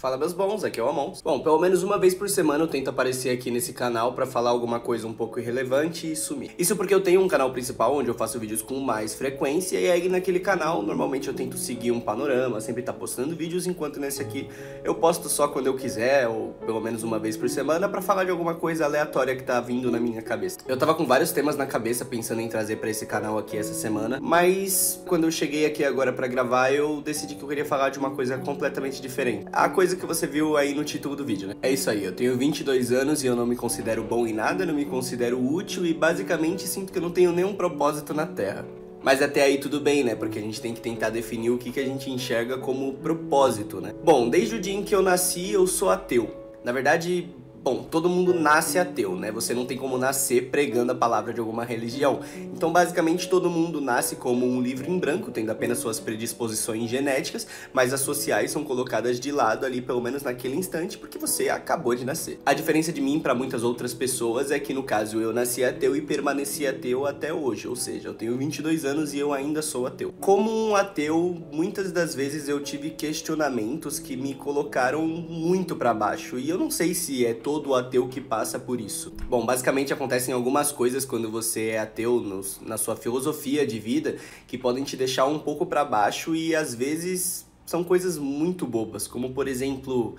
Fala meus bons, aqui é o Amons. Bom, pelo menos uma vez por semana eu tento aparecer aqui nesse canal pra falar alguma coisa um pouco irrelevante e sumir. Isso porque eu tenho um canal principal onde eu faço vídeos com mais frequência e aí naquele canal normalmente eu tento seguir um panorama, sempre tá postando vídeos, enquanto nesse aqui eu posto só quando eu quiser, ou pelo menos uma vez por semana, pra falar de alguma coisa aleatória que tá vindo na minha cabeça. Eu tava com vários temas na cabeça pensando em trazer pra esse canal aqui essa semana, mas quando eu cheguei aqui agora pra gravar eu decidi que eu queria falar de uma coisa completamente diferente. A coisa que você viu aí no título do vídeo, né? É isso aí, eu tenho 22 anos e eu não me considero bom em nada, não me considero útil e basicamente sinto que eu não tenho nenhum propósito na Terra. Mas até aí tudo bem, né? Porque a gente tem que tentar definir o que a gente enxerga como propósito, né? Bom, desde o dia em que eu nasci, eu sou ateu. Na verdade, bom, todo mundo nasce ateu, né? Você não tem como nascer pregando a palavra de alguma religião. Então, basicamente, todo mundo nasce como um livro em branco, tendo apenas suas predisposições genéticas, mas as sociais são colocadas de lado ali, pelo menos naquele instante, porque você acabou de nascer. A diferença de mim para muitas outras pessoas é que, no caso, eu nasci ateu e permaneci ateu até hoje, ou seja, eu tenho 22 anos e eu ainda sou ateu. Como um ateu, muitas das vezes eu tive questionamentos que me colocaram muito para baixo, e eu não sei se é todo ateu que passa por isso. Bom, basicamente acontecem algumas coisas quando você é ateu na sua filosofia de vida que podem te deixar um pouco pra baixo e às vezes são coisas muito bobas, como por exemplo,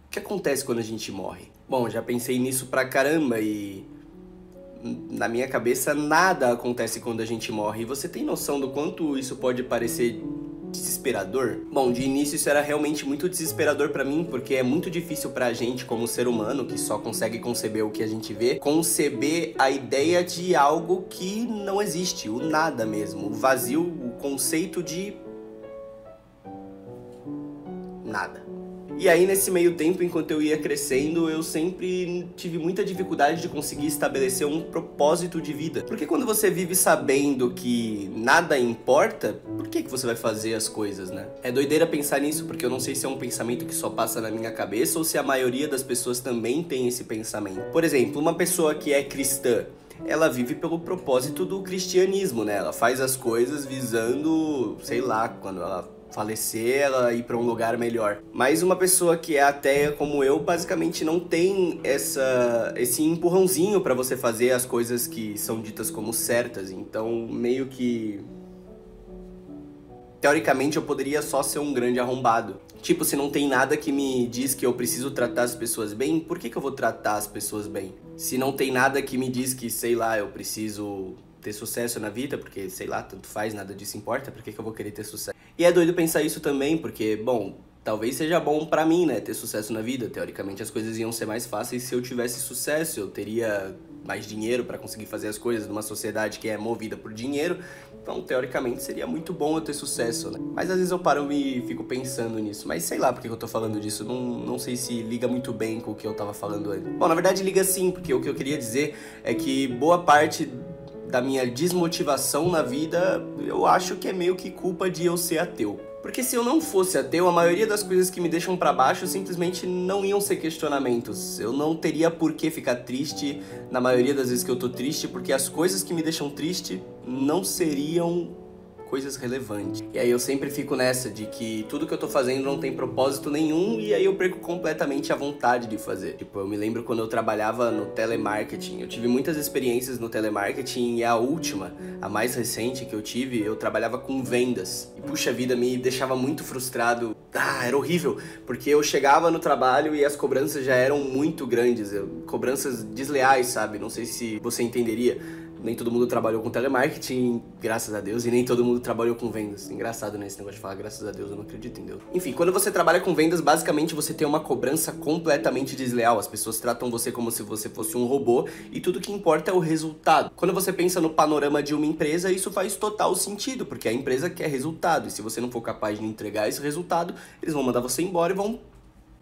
o que acontece quando a gente morre? Bom, já pensei nisso pra caramba e na minha cabeça nada acontece quando a gente morre. E você tem noção do quanto isso pode parecer desesperador? Bom, de início isso era realmente muito desesperador pra mim, porque é muito difícil pra gente, como ser humano, que só consegue conceber o que a gente vê, conceber a ideia de algo que não existe, o nada mesmo, o vazio, o conceito de nada. E aí, nesse meio tempo, enquanto eu ia crescendo, eu sempre tive muita dificuldade de conseguir estabelecer um propósito de vida. Porque quando você vive sabendo que nada importa, por que você vai fazer as coisas, né? É doideira pensar nisso, porque eu não sei se é um pensamento que só passa na minha cabeça ou se a maioria das pessoas também tem esse pensamento. Por exemplo, uma pessoa que é cristã, ela vive pelo propósito do cristianismo, né? Ela faz as coisas visando, sei lá, quando ela falecer, ela ir pra um lugar melhor. Mas uma pessoa que é ateia como eu, basicamente não tem esse empurrãozinho pra você fazer as coisas que são ditas como certas. Então, meio que teoricamente, eu poderia só ser um grande arrombado. Tipo, se não tem nada que me diz que eu preciso tratar as pessoas bem, por que eu vou tratar as pessoas bem? Se não tem nada que me diz que, sei lá, eu preciso ter sucesso na vida, porque, sei lá, tanto faz, nada disso importa, por que eu vou querer ter sucesso? E é doido pensar isso também, porque, bom, talvez seja bom pra mim, né, ter sucesso na vida. Teoricamente, as coisas iam ser mais fáceis se eu tivesse sucesso, eu teria mais dinheiro pra conseguir fazer as coisas numa sociedade que é movida por dinheiro. Então, teoricamente, seria muito bom eu ter sucesso, né? Mas às vezes eu paro e fico pensando nisso. Mas sei lá por que eu tô falando disso. Não sei se liga muito bem com o que eu tava falando antes. Bom, na verdade liga sim, porque o que eu queria dizer é que boa parte da minha desmotivação na vida, eu acho que é meio que culpa de eu ser ateu. Porque se eu não fosse ateu, a maioria das coisas que me deixam pra baixo simplesmente não iam ser questionamentos. Eu não teria por que ficar triste na maioria das vezes que eu tô triste, porque as coisas que me deixam triste não seriam coisas relevantes. E aí eu sempre fico nessa de que tudo que eu tô fazendo não tem propósito nenhum e aí eu perco completamente a vontade de fazer. Tipo, eu me lembro quando eu trabalhava no telemarketing. Eu tive muitas experiências no telemarketing e a última, a mais recente que eu tive, eu trabalhava com vendas. E puxa vida, me deixava muito frustrado. Era horrível, porque eu chegava no trabalho e as cobranças já eram muito grandes, cobranças desleais, sabe? Não sei se você entenderia. Nem todo mundo trabalhou com telemarketing, graças a Deus, e nem todo mundo trabalhou com vendas. Engraçado, né, esse negócio de falar graças a Deus, eu não acredito em Deus. Enfim, quando você trabalha com vendas, basicamente você tem uma cobrança completamente desleal. As pessoas tratam você como se você fosse um robô e tudo que importa é o resultado. Quando você pensa no panorama de uma empresa, isso faz total sentido, porque a empresa quer resultado. E se você não for capaz de entregar esse resultado, eles vão mandar você embora e vão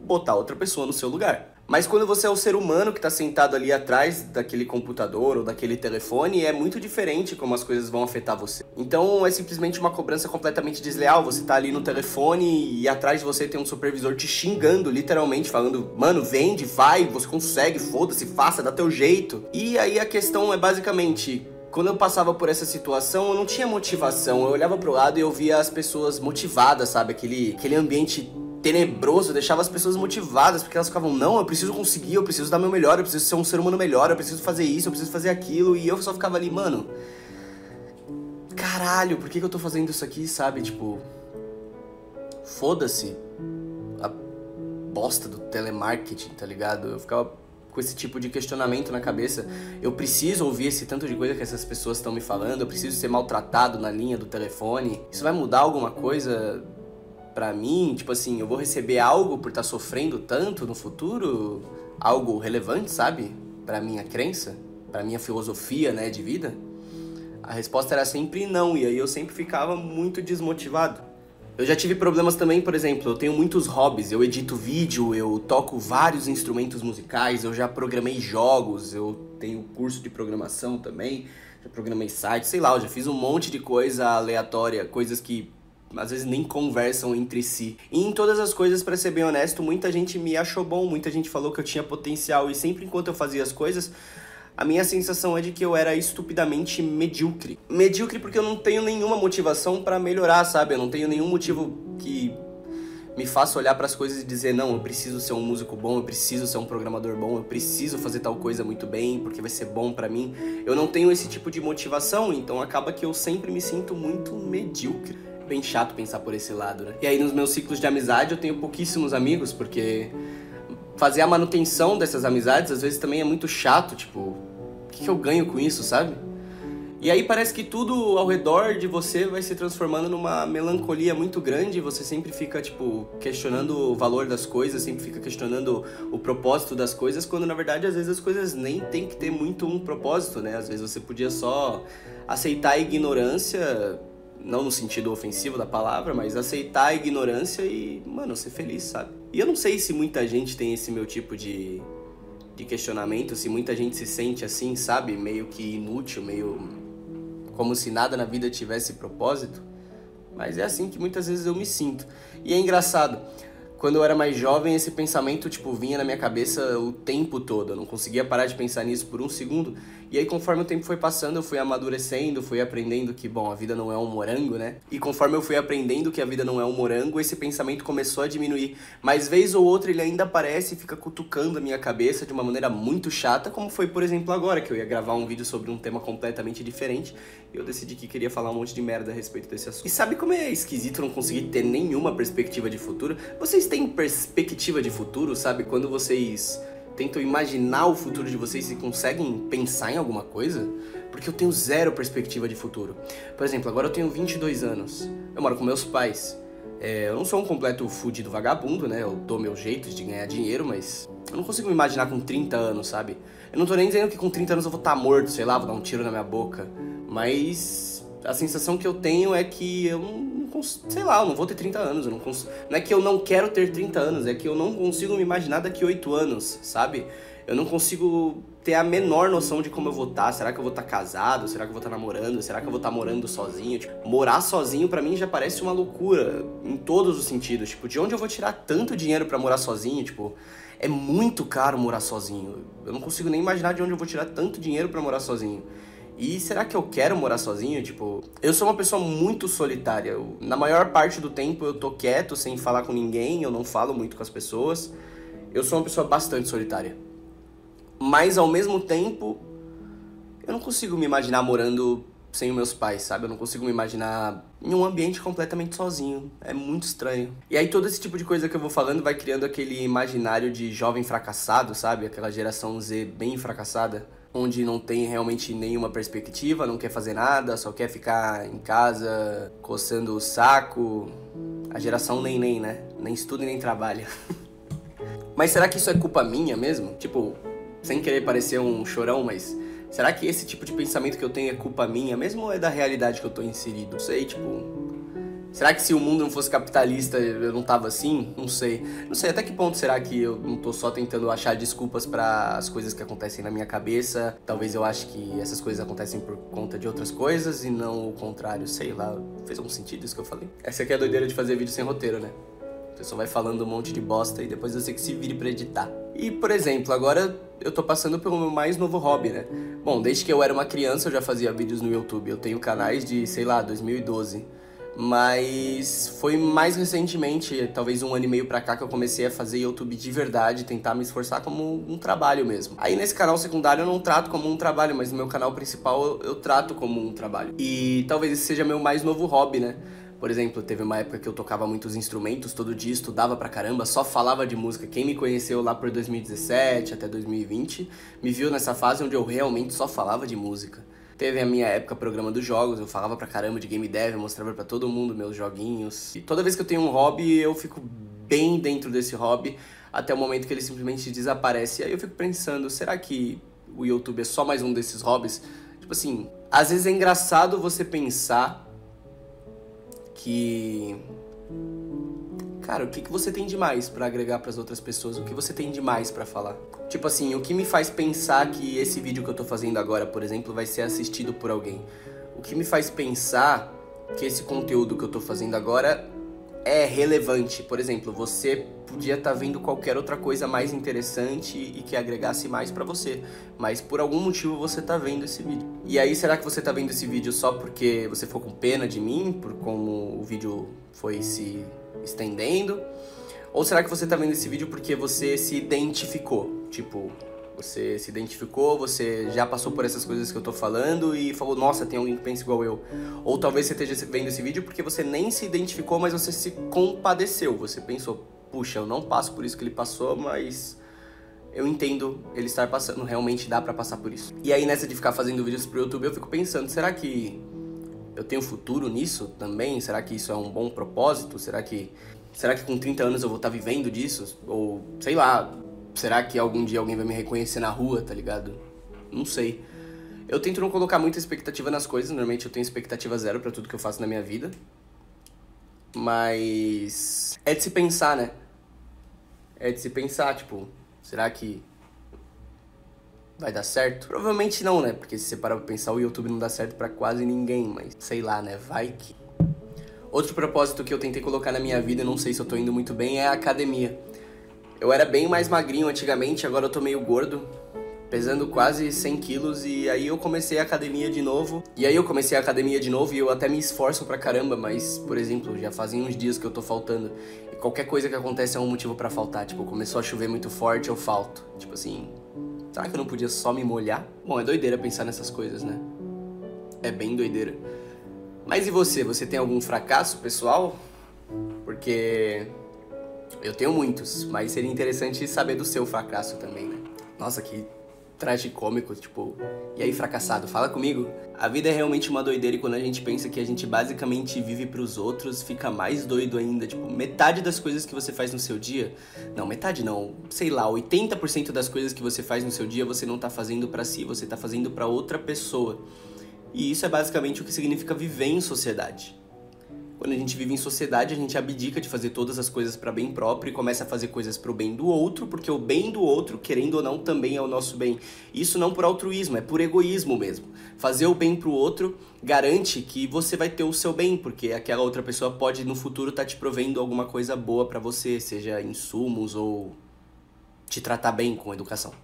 botar outra pessoa no seu lugar. Mas quando você é o ser humano que está sentado ali atrás daquele computador ou daquele telefone, é muito diferente como as coisas vão afetar você. Então é simplesmente uma cobrança completamente desleal. Você tá ali no telefone e atrás de você tem um supervisor te xingando, literalmente, falando: mano, vende, vai, você consegue, foda-se, faça, dá teu jeito. E aí a questão é basicamente: quando eu passava por essa situação, eu não tinha motivação. Eu olhava pro lado e eu via as pessoas motivadas, sabe? Aquele ambiente tenebroso, deixava as pessoas motivadas, porque elas ficavam, não, eu preciso conseguir, eu preciso dar meu melhor, eu preciso ser um ser humano melhor, eu preciso fazer isso, eu preciso fazer aquilo, e eu só ficava ali, mano, caralho, por que eu tô fazendo isso aqui, sabe? Tipo, foda-se a bosta do telemarketing, tá ligado? Eu ficava com esse tipo de questionamento na cabeça. Eu preciso ouvir esse tanto de coisa que essas pessoas estão me falando, eu preciso ser maltratado na linha do telefone. Isso vai mudar alguma coisa pra mim? Tipo assim, eu vou receber algo por estar sofrendo tanto no futuro? Algo relevante, sabe? Pra minha crença? Pra minha filosofia, né, de vida? A resposta era sempre não, e aí eu sempre ficava muito desmotivado. Eu já tive problemas também, por exemplo, eu tenho muitos hobbies, eu edito vídeo, eu toco vários instrumentos musicais, eu já programei jogos, eu tenho curso de programação também, já programei site, sei lá, eu já fiz um monte de coisa aleatória, coisas que às vezes nem conversam entre si. E em todas as coisas, pra ser bem honesto, muita gente me achou bom, muita gente falou que eu tinha potencial, e sempre enquanto eu fazia as coisas, a minha sensação é de que eu era estupidamente medíocre. Medíocre porque eu não tenho nenhuma motivação pra melhorar, sabe? Eu não tenho nenhum motivo que me faça olhar pras coisas e dizer, não, eu preciso ser um músico bom, eu preciso ser um programador bom, eu preciso fazer tal coisa muito bem, porque vai ser bom pra mim. Eu não tenho esse tipo de motivação, então acaba que eu sempre me sinto muito medíocre. Bem chato pensar por esse lado, né? E aí nos meus ciclos de amizade eu tenho pouquíssimos amigos, porque fazer a manutenção dessas amizades às vezes também é muito chato, tipo, o que eu ganho com isso, sabe? E aí parece que tudo ao redor de você vai se transformando numa melancolia muito grande, você sempre fica, tipo, questionando o valor das coisas, sempre fica questionando o propósito das coisas, quando na verdade às vezes as coisas nem tem que ter muito um propósito, né? Às vezes você podia só aceitar a ignorância, não no sentido ofensivo da palavra, mas aceitar a ignorância e, mano, ser feliz, sabe? E eu não sei se muita gente tem esse meu tipo de questionamento, se muita gente se sente assim, sabe? Meio que inútil, meio como se nada na vida tivesse propósito. Mas é assim que muitas vezes eu me sinto. E é engraçado, quando eu era mais jovem, esse pensamento, tipo, vinha na minha cabeça o tempo todo. Eu não conseguia parar de pensar nisso por um segundo. E aí, conforme o tempo foi passando, eu fui amadurecendo, fui aprendendo que, bom, a vida não é um morango, né? E conforme eu fui aprendendo que a vida não é um morango, esse pensamento começou a diminuir. Mas vez ou outra ele ainda aparece e fica cutucando a minha cabeça de uma maneira muito chata, como foi, por exemplo, agora, que eu ia gravar um vídeo sobre um tema completamente diferente. E eu decidi que queria falar um monte de merda a respeito desse assunto. E sabe como é esquisito não conseguir ter nenhuma perspectiva de futuro? Vocês têm perspectiva de futuro, sabe? Quando vocês tentam imaginar o futuro de vocês e conseguem pensar em alguma coisa? Porque eu tenho zero perspectiva de futuro. Por exemplo, agora eu tenho 22 anos. Eu moro com meus pais. Eu não sou um completo fudido vagabundo, né? Eu dou meus jeitos de ganhar dinheiro, mas eu não consigo me imaginar com 30 anos, sabe? Eu não tô nem dizendo que com 30 anos eu vou estar morto, sei lá, vou dar um tiro na minha boca. Mas a sensação que eu tenho é que eu não, sei lá, eu não vou ter 30 anos, eu não é que eu não quero ter 30 anos, é que eu não consigo me imaginar daqui 8 anos, sabe? Eu não consigo ter a menor noção de como eu vou estar. Será que eu vou estar casado? Será que eu vou estar namorando? Será que eu vou estar morando sozinho? Tipo, morar sozinho pra mim já parece uma loucura, em todos os sentidos. Tipo, de onde eu vou tirar tanto dinheiro pra morar sozinho? Tipo, é muito caro morar sozinho. Eu não consigo nem imaginar de onde eu vou tirar tanto dinheiro pra morar sozinho. E será que eu quero morar sozinho? Tipo, eu sou uma pessoa muito solitária. Na maior parte do tempo eu tô quieto, sem falar com ninguém, eu não falo muito com as pessoas. Eu sou uma pessoa bastante solitária. Mas ao mesmo tempo, eu não consigo me imaginar morando sem os meus pais, sabe? Eu não consigo me imaginar em um ambiente completamente sozinho. É muito estranho. E aí todo esse tipo de coisa que eu vou falando vai criando aquele imaginário de jovem fracassado, sabe? Aquela geração Z bem fracassada, onde não tem realmente nenhuma perspectiva, não quer fazer nada, só quer ficar em casa coçando o saco. A geração neném, né? Nem estuda e nem trabalha. Mas será que isso é culpa minha mesmo? Tipo, sem querer parecer um chorão, mas será que esse tipo de pensamento que eu tenho é culpa minha mesmo ou é da realidade que eu tô inserido? Não sei, tipo, será que se o mundo não fosse capitalista eu não tava assim? Não sei. Não sei até que ponto será que eu não tô só tentando achar desculpas para as coisas que acontecem na minha cabeça. Talvez eu ache que essas coisas acontecem por conta de outras coisas e não o contrário. Sei lá, fez algum sentido isso que eu falei? Essa aqui é a doideira de fazer vídeo sem roteiro, né? Você só vai falando um monte de bosta e depois você que se vire pra editar. E, por exemplo, agora eu tô passando pelo meu mais novo hobby, né? Bom, desde que eu era uma criança eu já fazia vídeos no YouTube. Eu tenho canais de, sei lá, 2012. Mas foi mais recentemente, talvez 1 ano e meio pra cá, que eu comecei a fazer YouTube de verdade, tentar me esforçar como um trabalho mesmo. Aí nesse canal secundário eu não trato como um trabalho, mas no meu canal principal eu trato como um trabalho. E talvez esse seja meu mais novo hobby, né? Por exemplo, teve uma época que eu tocava muitos instrumentos, todo dia estudava pra caramba, só falava de música. Quem me conheceu lá por 2017 até 2020, me viu nessa fase onde eu realmente só falava de música. Teve a minha época programando jogos, eu falava pra caramba de game dev, eu mostrava pra todo mundo meus joguinhos. E toda vez que eu tenho um hobby, eu fico bem dentro desse hobby, até o momento que ele simplesmente desaparece. E aí eu fico pensando, será que o YouTube é só mais um desses hobbies? Tipo assim, às vezes é engraçado você pensar que... Cara, o que você tem demais pra agregar pras outras pessoas? O que você tem demais pra falar? Tipo assim, o que me faz pensar que esse vídeo que eu tô fazendo agora, por exemplo, vai ser assistido por alguém? O que me faz pensar que esse conteúdo que eu tô fazendo agora é relevante? Por exemplo, você podia estar vendo qualquer outra coisa mais interessante e que agregasse mais pra você, mas por algum motivo você tá vendo esse vídeo. E aí, será que você tá vendo esse vídeo só porque você ficou com pena de mim, por como o vídeo foi se estendendo? Ou será que você tá vendo esse vídeo porque você se identificou? Tipo, você se identificou, você já passou por essas coisas que eu tô falando e falou, nossa, tem alguém que pensa igual eu. Ou talvez você esteja vendo esse vídeo porque você nem se identificou, mas você se compadeceu. Você pensou, puxa, eu não passo por isso que ele passou, mas eu entendo ele estar passando, realmente dá pra passar por isso. E aí nessa de ficar fazendo vídeos pro YouTube, eu fico pensando, será que eu tenho futuro nisso também? Será que isso é um bom propósito? Será que com 30 anos eu vou estar vivendo disso? Ou, sei lá, será que algum dia alguém vai me reconhecer na rua, tá ligado? Não sei. Eu tento não colocar muita expectativa nas coisas, normalmente eu tenho expectativa zero pra tudo que eu faço na minha vida. Mas é de se pensar, né? É de se pensar, tipo, será que vai dar certo? Provavelmente não, né? Porque se você parar pra pensar, o YouTube não dá certo pra quase ninguém, mas sei lá, né? Vai que... Outro propósito que eu tentei colocar na minha vida, não sei se eu tô indo muito bem, é a academia. Eu era bem mais magrinho antigamente, agora eu tô meio gordo, pesando quase 100 quilos, e aí eu comecei a academia de novo. E eu até me esforço pra caramba, mas, por exemplo, já fazem uns dias que eu tô faltando. E qualquer coisa que acontece é um motivo pra faltar. Tipo, começou a chover muito forte, eu falto. Tipo assim, será que eu não podia só me molhar? Bom, é doideira pensar nessas coisas, né? É bem doideira. Mas e você? Você tem algum fracasso pessoal? Porque eu tenho muitos, mas seria interessante saber do seu fracasso também, né? Nossa, que tragicômico, tipo... E aí, fracassado, fala comigo. A vida é realmente uma doideira e quando a gente pensa que a gente basicamente vive pros outros, fica mais doido ainda. Tipo, metade das coisas que você faz no seu dia... Não, metade não. Sei lá, 80% das coisas que você faz no seu dia, você não tá fazendo pra si, você tá fazendo pra outra pessoa. E isso é basicamente o que significa viver em sociedade. Quando a gente vive em sociedade, a gente abdica de fazer todas as coisas para bem próprio e começa a fazer coisas para o bem do outro, porque o bem do outro, querendo ou não, também é o nosso bem. Isso não por altruísmo, é por egoísmo mesmo. Fazer o bem pro outro garante que você vai ter o seu bem, porque aquela outra pessoa pode no futuro estar te provendo alguma coisa boa para você, seja insumos ou te tratar bem com educação.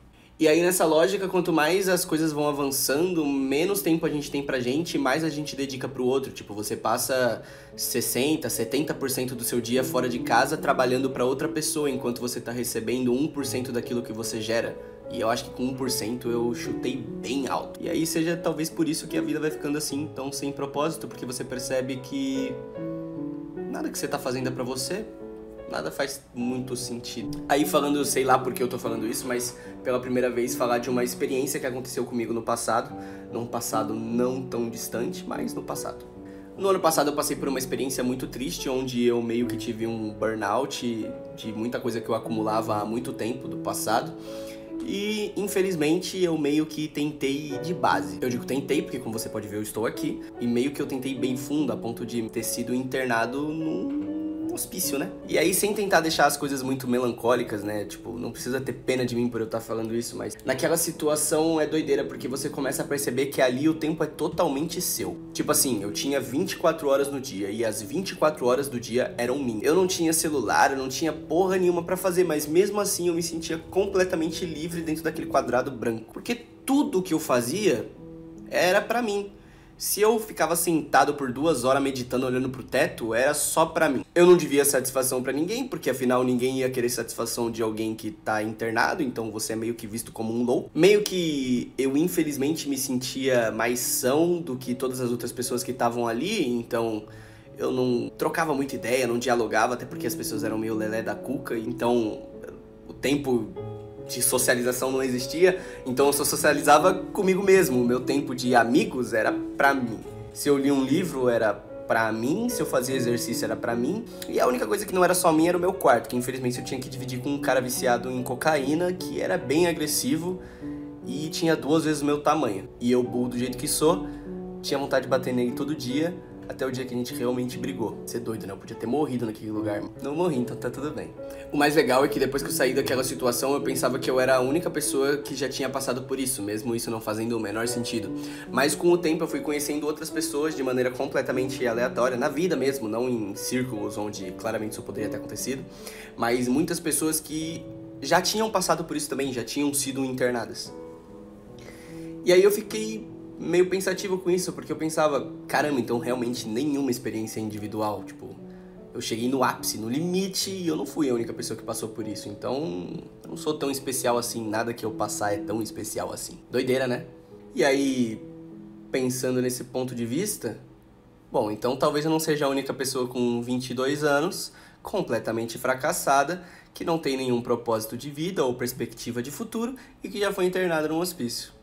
E aí nessa lógica, quanto mais as coisas vão avançando, menos tempo a gente tem pra gente e mais a gente dedica pro outro. Tipo, você passa 60%, 70% do seu dia fora de casa trabalhando pra outra pessoa, enquanto você tá recebendo 1% daquilo que você gera. E eu acho que com 1% eu chutei bem alto. E aí seja talvez por isso que a vida vai ficando assim, tão sem propósito, porque você percebe que nada que você tá fazendo é pra você. Nada faz muito sentido. Aí falando, sei lá por que eu tô falando isso, mas pela primeira vez falar de uma experiência que aconteceu comigo no passado. Num passado não tão distante, mas no passado. No ano passado eu passei por uma experiência muito triste, onde eu meio que tive um burnout de muita coisa que eu acumulava há muito tempo do passado. E, infelizmente, eu meio que tentei ir de base. Eu digo tentei porque, como você pode ver, eu estou aqui. E meio que eu tentei bem fundo, a ponto de ter sido internado num hospício, né? E aí, sem tentar deixar as coisas muito melancólicas, né? Tipo, não precisa ter pena de mim por eu estar falando isso, mas naquela situação é doideira, porque você começa a perceber que ali o tempo é totalmente seu. Tipo assim, eu tinha 24 horas no dia e as 24 horas do dia eram minhas. Eu não tinha celular, eu não tinha porra nenhuma pra fazer, mas mesmo assim eu me sentia completamente livre dentro daquele quadrado branco. Porque tudo que eu fazia era pra mim. Se eu ficava sentado por 2 horas meditando, olhando pro teto, era só pra mim. Eu não devia satisfação pra ninguém, porque afinal ninguém ia querer satisfação de alguém que tá internado, então você é meio que visto como um louco. Meio que eu, infelizmente, me sentia mais são do que todas as outras pessoas que estavam ali, então eu não trocava muita ideia, não dialogava, até porque as pessoas eram meio lelé da cuca, então o tempo de socialização não existia, então eu só socializava comigo mesmo. O meu tempo de amigos era pra mim. Se eu li um livro, era pra mim. Se eu fazia exercício, era pra mim. E a única coisa que não era só minha era o meu quarto, que infelizmente eu tinha que dividir com um cara viciado em cocaína, que era bem agressivo e tinha 2 vezes o meu tamanho. E eu, burro do jeito que sou, tinha vontade de bater nele todo dia, até o dia que a gente realmente brigou. Você é doido, né? Eu podia ter morrido naquele lugar. Não morri, então tá tudo bem. O mais legal é que depois que eu saí daquela situação, eu pensava que eu era a única pessoa que já tinha passado por isso, mesmo isso não fazendo o menor sentido. Mas com o tempo eu fui conhecendo outras pessoas de maneira completamente aleatória, na vida mesmo, não em círculos onde claramente isso poderia ter acontecido, mas muitas pessoas que já tinham passado por isso também, já tinham sido internadas. E aí eu fiquei meio pensativo com isso, porque eu pensava, caramba, então realmente nenhuma experiência individual, tipo, eu cheguei no ápice, no limite, e eu não fui a única pessoa que passou por isso, então eu não sou tão especial assim, nada que eu passar é tão especial assim. Doideira, né? E aí, pensando nesse ponto de vista, bom, então talvez eu não seja a única pessoa com 22 anos, completamente fracassada, que não tem nenhum propósito de vida ou perspectiva de futuro e que já foi internada num hospício.